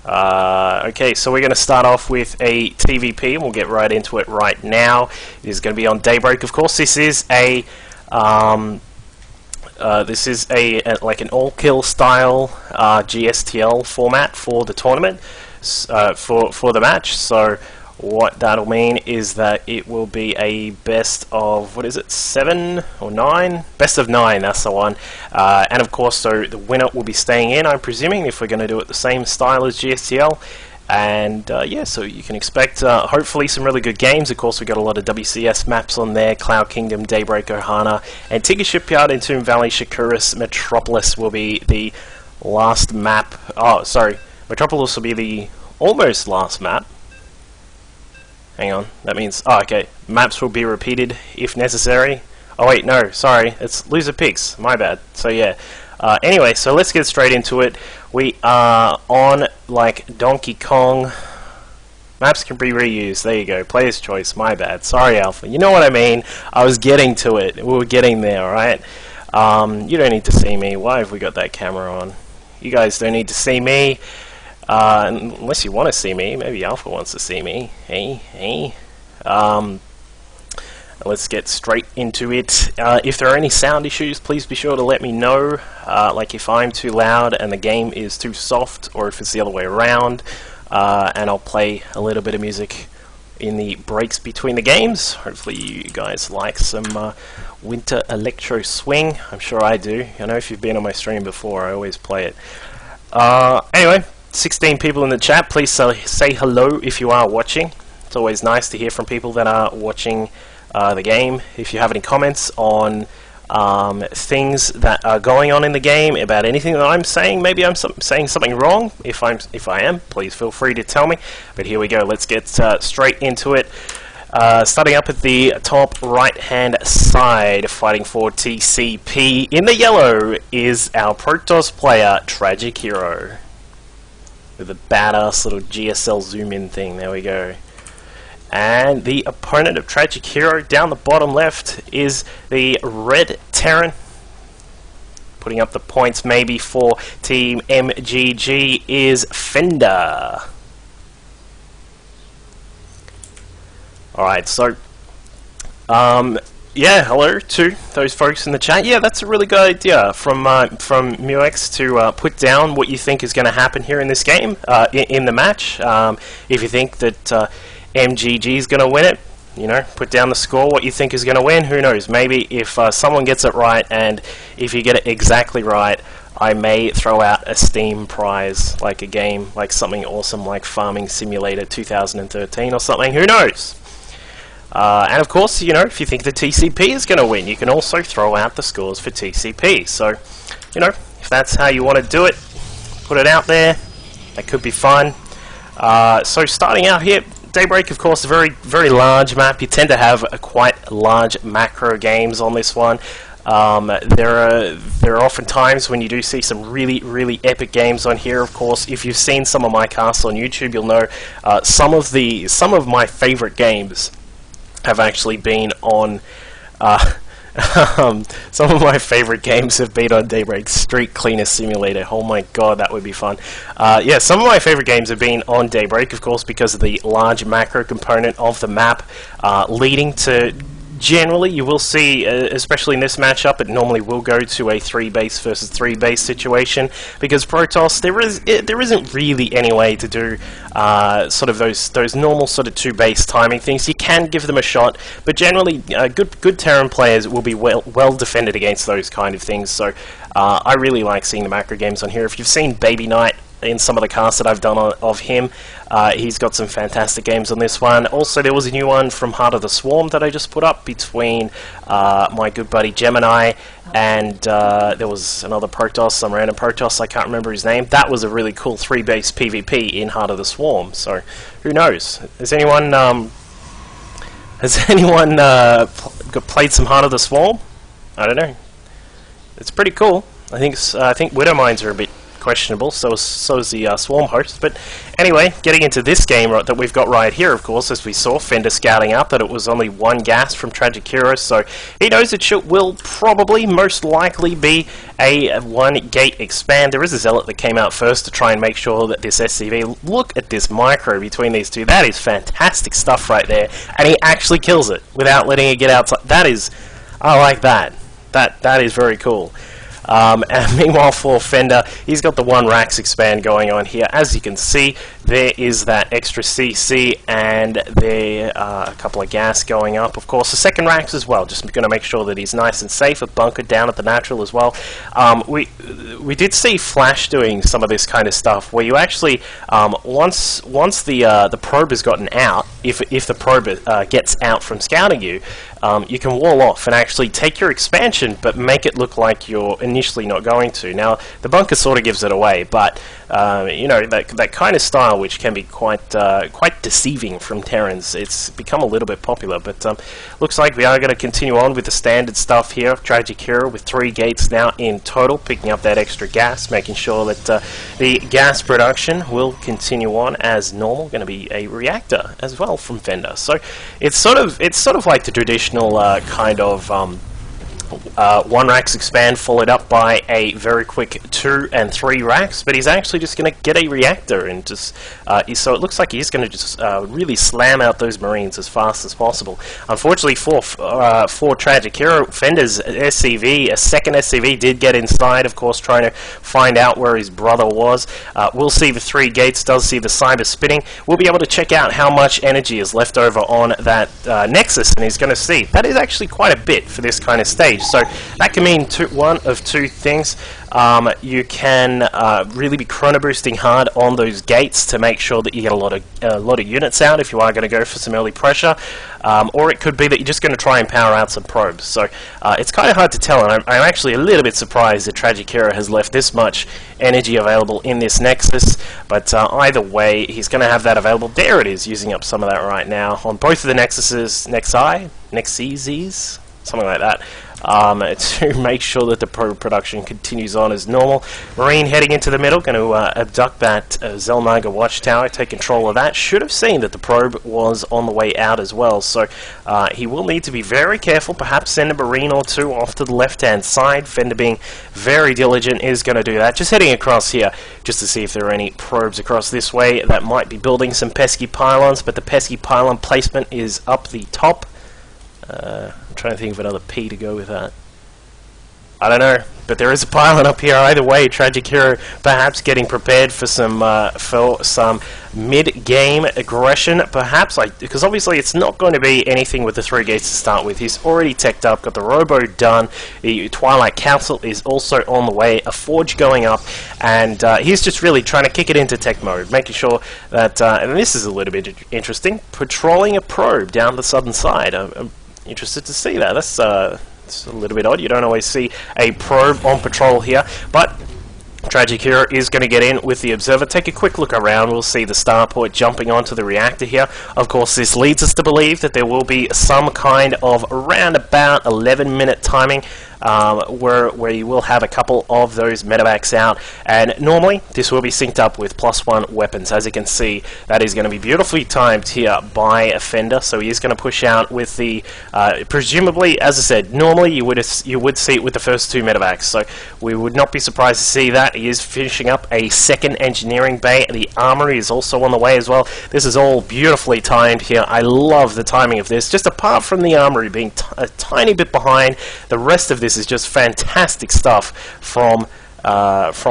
Okay, so we're going to start off with a TVP, and we'll get right into it right now. It is going to be on Daybreak, of course. This is a like an all-kill style GSTL format for the tournament, for the match. So what that'll mean is that it will be a best of, what is it, 7 or 9? Best of 9, that's the one. And of course, so the winner will be staying in, I'm presuming, if we're going to do it the same style as GSTL. And yeah, so you can expect hopefully some really good games. Of course, we've got a lot of WCS maps on there. Cloud Kingdom, Daybreak, Ohana, Antigua Shipyard, and Tomb Valley, Shakuris, Metropolis will be the last map. Oh, sorry, Metropolis will be the almost last map. Hang on, that means, oh, okay, maps will be repeated if necessary. Oh wait, no, sorry, it's Loser Picks, my bad. So yeah, anyway, so let's get straight into it. We are on, like, Donkey Kong. Maps can be reused, there you go, player's choice, my bad. Sorry, Alpha, you know what I mean. I was getting to it, we were getting there, alright? You don't need to see me, why have we got that camera on? You guys don't need to see me. Unless you want to see me, maybe Alpha wants to see me. Hey. Let's get straight into it. If there are any sound issues, please be sure to let me know. Like if I'm too loud and the game is too soft, or if it's the other way around. And I'll play a little bit of music in the breaks between the games. Hopefully you guys like some winter electro swing. I'm sure I do. I know if you've been on my stream before, I always play it. Anyway. 16 people in the chat. Please say hello if you are watching. It's always nice to hear from people that are watching the game. If you have any comments on things that are going on in the game, about anything that I'm saying, maybe I'm saying something wrong. If I am, please feel free to tell me. But here we go. Let's get straight into it. Starting up at the top right-hand side, fighting for TCP. In the yellow is our Protoss player, TragicHero. With a badass little GSL zoom-in thing, there we go. And the opponent of TragicHero, down the bottom left, is the Red Terran. Putting up the points maybe for Team mGG is Fender. Alright, so yeah, hello to those folks in the chat. Yeah, that's a really good idea from Muex to put down what you think is going to happen here in this game, in the match. If you think that mGG is going to win it, you know, put down the score, what you think is going to win. Who knows? Maybe if someone gets it right, and if you get it exactly right, I may throw out a Steam prize, like a game, like something awesome like Farming Simulator 2013 or something. Who knows? And of course, you know, if you think the TCP is going to win, you can also throw out the scores for TCP. So, you know, if that's how you want to do it, put it out there. That could be fun. So starting out here, Daybreak, of course, a very large map. You tend to have quite large macro games on this one. There are often times when you do see some really epic games on here. Of course, if you've seen some of my casts on YouTube, you'll know some of my favorite games have actually been on some of my favorite games have been on Daybreak. Street Cleaner Simulator, oh my god, that would be fun. Yeah, some of my favorite games have been on Daybreak, of course, because of the large macro component of the map, leading to, generally, you will see, especially in this matchup, it normally will go to a 3-base versus 3-base situation, because Protoss, there isn't really any way to do sort of those normal sort of 2-base timing things. You can give them a shot, but generally, good Terran players will be well defended against those kind of things. So I really like seeing the macro games on here. If you've seen Baby Knight in some of the casts that I've done of him, he's got some fantastic games on this one. Also, there was a new one from Heart of the Swarm that I just put up between my good buddy Gemini, and there was another Protoss, some random Protoss, I can't remember his name. That was a really cool 3-base PvP in Heart of the Swarm, so who knows? Has anyone played some Heart of the Swarm? I don't know. It's pretty cool. I think Widow Mines are a bit questionable. So is the Swarm host. But anyway, getting into this game that we've got right here, of course, as we saw, Fender scouting up that it was only one gas from TragicHero, so he knows it will probably, most likely, be a one-gate expand. There is a Zealot that came out first to try and make sure that this SCV, look at this micro between these two, that is fantastic stuff right there, and he actually kills it without letting it get outside. That is, I like that. That is very cool. And meanwhile for Fender, he's got the one Rax expand going on here. As you can see, there is that extra CC, and there are a couple of gas going up. Of course, the second Rax as well, just going to make sure that he's nice and safe, bunkered down at the natural as well. We did see Flash doing some of this kind of stuff, where you actually, once the probe has gotten out, if the probe gets out from scouting you, you can wall off and actually take your expansion, but make it look like you're initially not going to. Now, the bunker sort of gives it away, but you know, that kind of style, which can be quite deceiving from Terrans, it's become a little bit popular. But looks like we are going to continue on with the standard stuff here. TragicHero with 3 gates now in total, picking up that extra gas, making sure that the gas production will continue on as normal. Going to be a reactor as well from Fender. So it's sort of like the traditional kind of one Rax expand followed up by a very quick 2 and 3 Racks, but he's actually just going to get a reactor and just so it looks like he's going to just really slam out those Marines as fast as possible. Unfortunately for TragicHero, Fender's SCV, a second SCV, did get inside, of course, trying to find out where his brother was. We'll see the 3 gates, does see the cyber spinning. We'll be able to check out how much energy is left over on that Nexus, and he's going to see that is actually quite a bit for this kind of stage. So that can mean one of two things. You can really be chrono boosting hard on those gates to make sure that you get a lot of units out if you are going to go for some early pressure, or it could be that you're just going to try and power out some probes. So it's kind of hard to tell, and I'm actually a little bit surprised that TragicHero has left this much energy available in this Nexus, but either way, he's going to have that available. There it is, using up some of that right now on both of the Nexuses, Nexes, something like that. To make sure that the probe production continues on as normal. Marine heading into the middle, going to abduct that Zelnaga watchtower, take control of that. Should have seen that the probe was on the way out as well, so he will need to be very careful, perhaps send a Marine or 2 off to the left-hand side. Fender, being very diligent, is going to do that. Just heading across here, just to see if there are any probes across this way that might be building some pesky pylons, but the pesky pylon placement is up the top. I'm trying to think of another P to go with that. I don't know, but there is a pylon up here. Either way, TragicHero perhaps getting prepared for some mid-game aggression, perhaps, because obviously it's not going to be anything with the 3 gates to start with. He's already teched up, got the Robo done, the Twilight Council is also on the way, a Forge going up, and he's just really trying to kick it into tech mode, making sure that, and this is a little bit interesting, patrolling a probe down the southern side. I'm interested to see that. It's a little bit odd. You don't always see a probe on patrol here, but TragicHero is going to get in with the Observer. Take a quick look around. We'll see the starport jumping onto the reactor here. Of course, this leads us to believe that there will be some kind of around about 11-minute timing where you will have a couple of those medevacs out, and normally this will be synced up with +1 weapons. As you can see, that is going to be beautifully timed here by Fender, so he is going to push out with the presumably, as I said, normally you would see it with the first 2 medevacs, so we would not be surprised to see that. He is finishing up a second engineering bay. The armory is also on the way as well. This is all beautifully timed here. I love the timing of this. Just apart from the armory being a tiny bit behind, the rest of this is just fantastic stuff from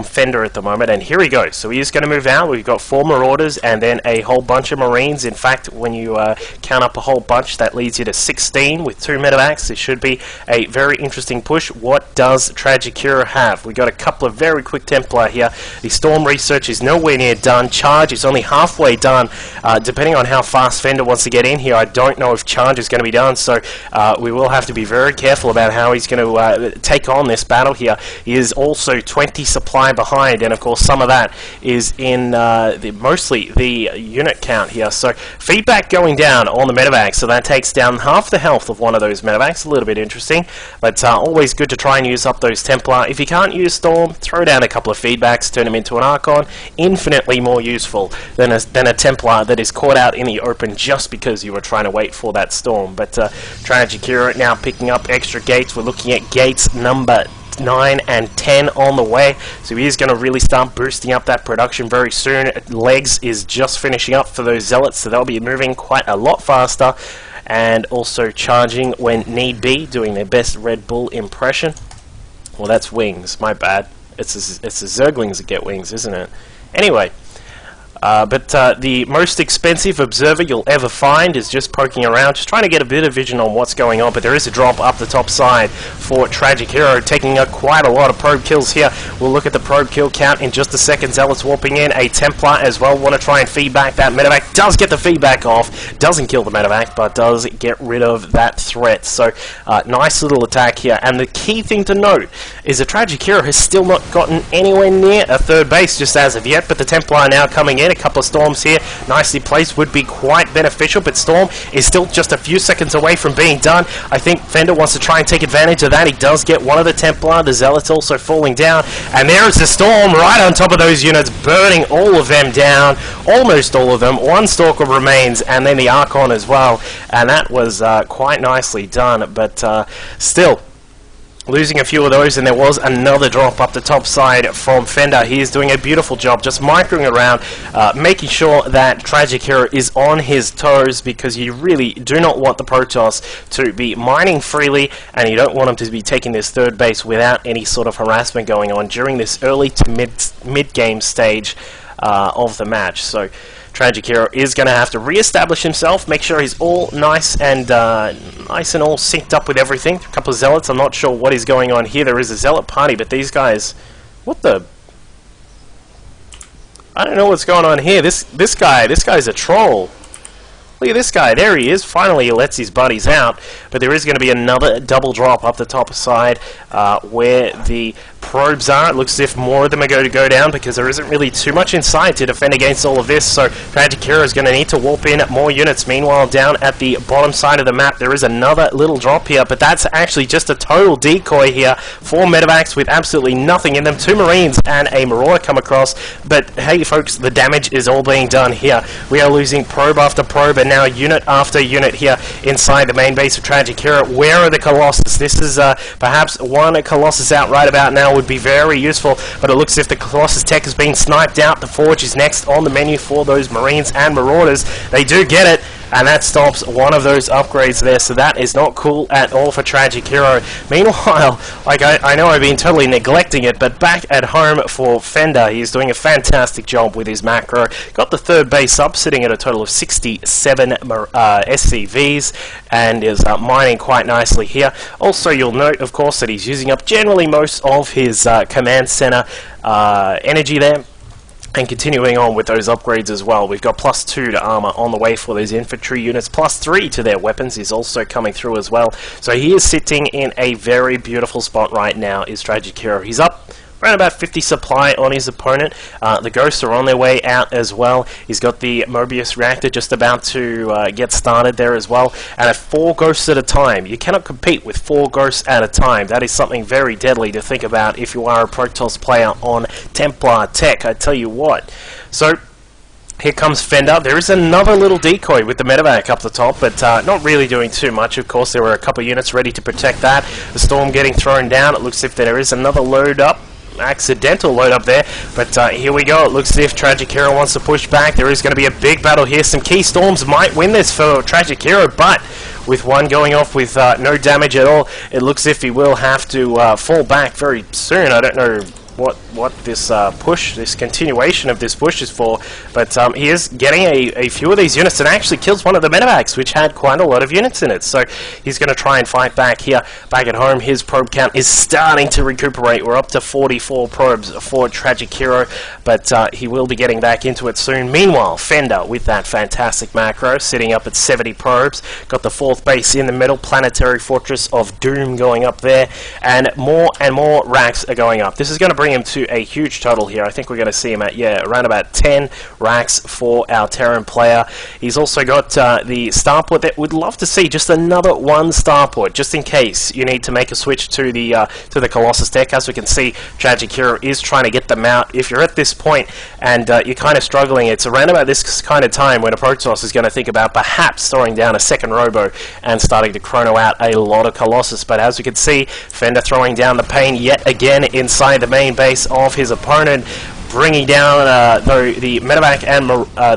Fender at the moment. And here he goes. So he is going to move out. We've got 4 Marauders and then a whole bunch of Marines. In fact, when you count up a whole bunch, that leads you to 16 with 2 medevacs. This should be a very interesting push. What does TragicHero have? We got a couple of very quick Templar here. The Storm research is nowhere near done. Charge is only halfway done. Depending on how fast Fender wants to get in here, I don't know if Charge is going to be done, so we will have to be very careful about how he's going to take on this battle here. He is also 20 supply behind, and of course some of that is in mostly the unit count here. So feedback going down on the medevac, so that takes down half the health of one of those medevacs. A little bit interesting, but always good to try and use up those Templar. If you can't use Storm, throw down a couple of feedbacks, turn them into an Archon. Infinitely more useful than a Templar that is caught out in the open just because you were trying to wait for that Storm. But TragicHero now picking up extra gates. We're looking at gates number 9 and 10 on the way, so he is going to really start boosting up that production very soon. Legs is just finishing up for those Zealots, so they'll be moving quite a lot faster, and also charging when need be, doing their best Red Bull impression. Well, that's wings, my bad. It's the Zerglings that get wings, isn't it? Anyway, but the most expensive observer you'll ever find is just poking around, just trying to get a bit of vision on what's going on. But there is a drop up the top side for TragicHero, taking quite a lot of probe kills here. We'll look at the probe kill count in just a second. Zealots warping in, a Templar as well. Want to try and feedback that medevac. Does get the feedback off, doesn't kill the medevac, but does get rid of that threat. So nice little attack here. And the key thing to note is that TragicHero has still not gotten anywhere near a third base just as of yet, but the Templar now coming in. A couple of Storms here, nicely placed, would be quite beneficial, but Storm is still just a few seconds away from being done. I think Fender wants to try and take advantage of that. He does get one of the Templar, the Zealots also falling down, and there is the Storm right on top of those units, burning all of them down, almost all of them. One Stalker remains, and then the Archon as well, and that was quite nicely done, but still losing a few of those. And there was another drop up the top side from Fender. He is doing a beautiful job just microing around, making sure that TragicHero is on his toes, because you really do not want the Protoss to be mining freely, and you don't want him to be taking this third base without any sort of harassment going on during this early to mid-game stage of the match. So TragicHero is going to have to re-establish himself, make sure he's all nice and all synced up with everything. A couple of Zealots, I'm not sure what is going on here. There is a Zealot party, but these guys, what the? I don't know what's going on here. This guy's a troll. Look at this guy, there he is. Finally he lets his buddies out, but there is going to be another double drop up the top side where the probes are. It looks as if more of them are going to go down, because there isn't really too much inside to defend against all of this, so TragicHero is going to need to warp in more units. Meanwhile, down at the bottom side of the map, there is another little drop here, but that's actually just a total decoy here. 4 medevacs with absolutely nothing in them. 2 Marines and a Marauder come across, but hey folks, the damage is all being done here. We are losing probe after probe, and now unit after unit here inside the main base of TragicHero. Where are the Colossus? This is perhaps one Colossus out right about now would be very useful, but it looks as if the Colossus tech has been sniped out. The Forge is next on the menu for those Marines and Marauders. They do get it, and that stops one of those upgrades there, so that is not cool at all for TragicHero. Meanwhile, like I know I've been totally neglecting it, but back at home for Fender, he's doing a fantastic job with his macro. Got the third base up, sitting at a total of 67 SCVs, and is mining quite nicely here. Also, you'll note, of course, that he's using up generally most of his command center energy there. And continuing on with those upgrades as well, we've got +2 to armor on the way for those infantry units. +3 to their weapons is also coming through as well. So he is sitting in a very beautiful spot right now, is TragicHero. He's up around about 50 supply on his opponent. The Ghosts are on their way out as well. He's got the Mobius reactor just about to get started there as well. And at 4 Ghosts at a time, you cannot compete with 4 Ghosts at a time. That is something very deadly to think about if you are a Protoss player on Templar tech, I tell you what. So here comes Fender. There is another little decoy with the medevac up the top, but not really doing too much. Of course, there were a couple of units ready to protect that. The Storm getting thrown down. It looks as if there is another load up. Accidental load up there, but here we go. It looks as if TragicHero wants to push back. There is going to be a big battle here. Some key Storms might win this for TragicHero, but with one going off with no damage at all, it looks as if he will have to fall back very soon. I don't know what this push, this continuation of this push is for, but he is getting a few of these units, and actually kills one of the medevacs, which had quite a lot of units in it. So he's going to try and fight back here. Back at home, his probe count is starting to recuperate. We're up to 44 probes for TragicHero, but he will be getting back into it soon. Meanwhile, Fender with that fantastic macro, sitting up at 70 probes. Got the 4th base in the middle, Planetary Fortress of Doom going up there, and more racks are going up. This is going to bring bring him to a huge total here. I think we're going to see him at, yeah, around about 10 racks for our Terran player. He's also got the starport that would love to see just another one starport, just in case you need to make a switch to the Colossus deck. As we can see, TragicHero is trying to get them out. If you're at this point and you're kind of struggling, it's around about this kind of time when a Protoss is going to think about perhaps throwing down a second Robo and starting to chrono out a lot of Colossus. But as we can see, Fender throwing down the pain yet again inside the main base of his opponent, bringing down the Medevac and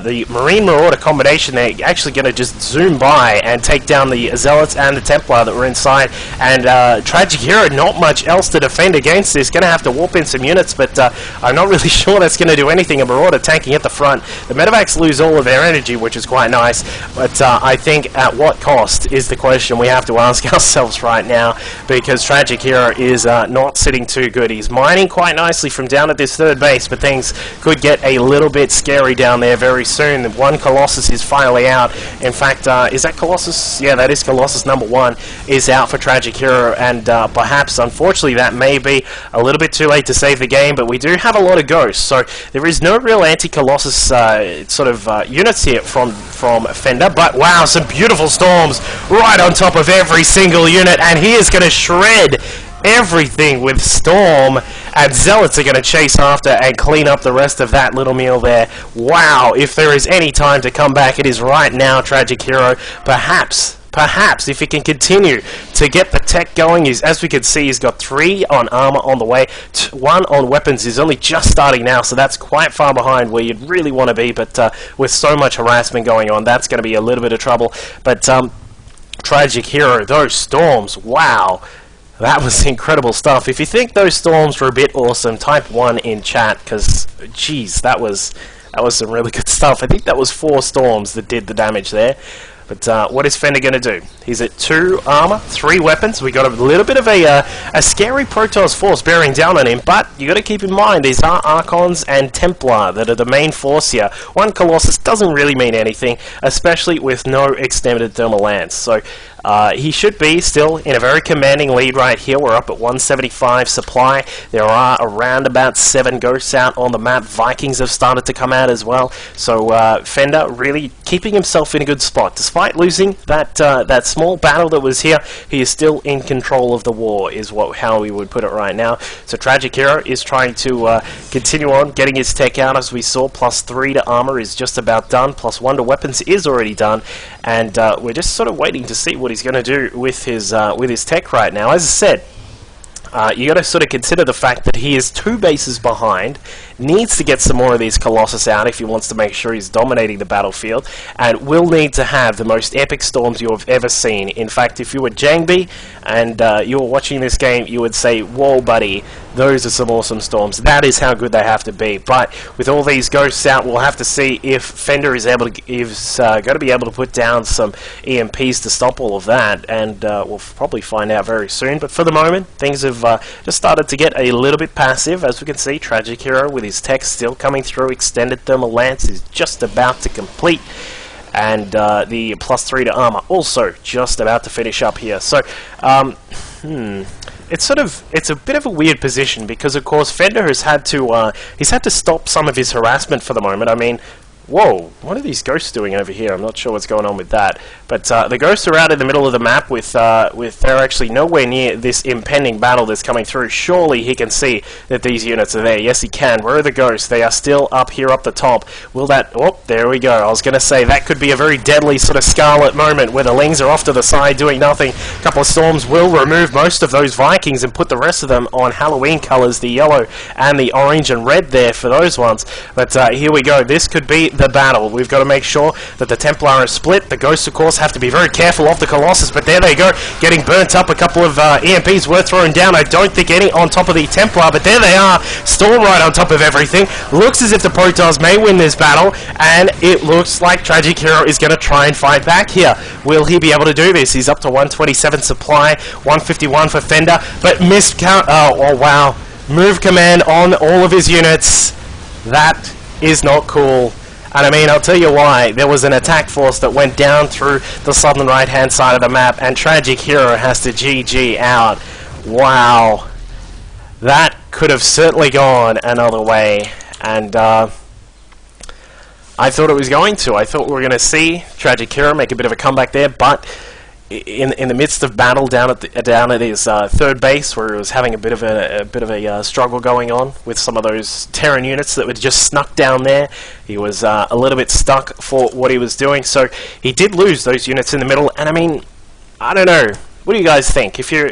the Marine Marauder combination. They're actually going to just zoom by and take down the Zealots and the Templar that were inside. And TragicHero, not much else to defend against this. Going to have to warp in some units, but I'm not really sure that's going to do anything. A Marauder tanking at the front. The Medevacs lose all of their energy, which is quite nice, but I think at what cost is the question we have to ask ourselves right now, because TragicHero is not sitting too good. He's mining quite nicely from down at this third base, but things could get a little bit scary down there very soon. The one Colossus is finally out. In fact, is that Colossus? Yeah, that is Colossus number 1 is out for TragicHero, and perhaps, unfortunately, that may be a little bit too late to save the game, but we do have a lot of ghosts, so there is no real anti-Colossus sort of units here from Fender, but wow, some beautiful storms right on top of every single unit, and he is going to shred everything with Storm, and Zealots are going to chase after and clean up the rest of that little meal there. Wow, if there is any time to come back, it is right now, TragicHero. Perhaps, if he can continue to get the tech going, as we can see, he's got 3 on armor on the way, 1 on weapons. He's only just starting now, so that's quite far behind where you'd really want to be, but with so much harassment going on, that's going to be a little bit of trouble. But TragicHero, those storms, wow. That was incredible stuff. If you think those storms were a bit awesome, type 1 in chat, because, geez, that was some really good stuff. I think that was 4 storms that did the damage there. But what is Fender going to do? He's at 2 armor, 3 weapons. We got a little bit of a scary Protoss force bearing down on him, but you got to keep in mind these are Archons and Templar that are the main force here. 1 Colossus doesn't really mean anything, especially with no extended thermal lance. So he should be still in a very commanding lead right here. We're up at 175 supply. There are around about 7 ghosts out on the map. Vikings have started to come out as well. So Fender really keeping himself in a good spot. Despite losing that small battle that was here, he is still in control of the war, is how we would put it right now. So TragicHero is trying to continue on getting his tech out, as we saw. +3 to armor is just about done. +1 to weapons is already done, and we're just sort of waiting to see what he's going to do with his tech right now. As I said, you got to sort of consider the fact that he is 2 bases behind, needs to get some more of these Colossus out if he wants to make sure he's dominating the battlefield, and will need to have the most epic storms you have ever seen. In fact, if you were Jangby and you were watching this game, you would say, whoa buddy, those are some awesome storms. That is how good they have to be. But with all these ghosts out, we'll have to see if Fender is going to be able to put down some EMPs to stop all of that, and we'll probably find out very soon. But for the moment, things have just started to get a little bit passive. As we can see, TragicHero with his tech still coming through. Extended thermal lance is just about to complete, and the +3 to armor also just about to finish up here. So it's a bit of a weird position, because of course Fender has had to stop some of his harassment for the moment. I mean, whoa, what are these ghosts doing over here? I'm not sure what's going on with that. But the ghosts are out in the middle of the map with they're actually nowhere near this impending battle that's coming through. Surely he can see that these units are there. Yes, he can. Where are the ghosts? They are still up here up the top. Will that... Oh, there we go. I was going to say, that could be a very deadly sort of Scarlet moment where the Lings are off to the side doing nothing. A couple of storms will remove most of those Vikings and put the rest of them on Halloween colors, the yellow and the orange and red there for those ones. But here we go. This could be the battle. We've got to make sure that the Templar are split. The ghosts, of course, have to be very careful of the Colossus, but there they go, getting burnt up. A couple of EMPs were thrown down. I don't think any on top of the Templar, but there they are. Storm right on top of everything. Looks as if the Protoss may win this battle, and it looks like TragicHero is going to try and fight back here. Will he be able to do this? He's up to 127 supply, 151 for Fender, but missed count. Oh wow. Move command on all of his units. That is not cool. And I mean, I'll tell you why. There was an attack force that went down through the southern right-hand side of the map, and TragicHero has to GG out. Wow. That could have certainly gone another way, and I thought it was going to. I thought we were going to see TragicHero make a bit of a comeback there, but in the midst of battle down at his third base, where he was having a bit of a struggle going on with some of those Terran units that were just snuck down there, he was a little bit stuck for what he was doing. So he did lose those units in the middle, and I mean, I don't know. What do you guys think? If you're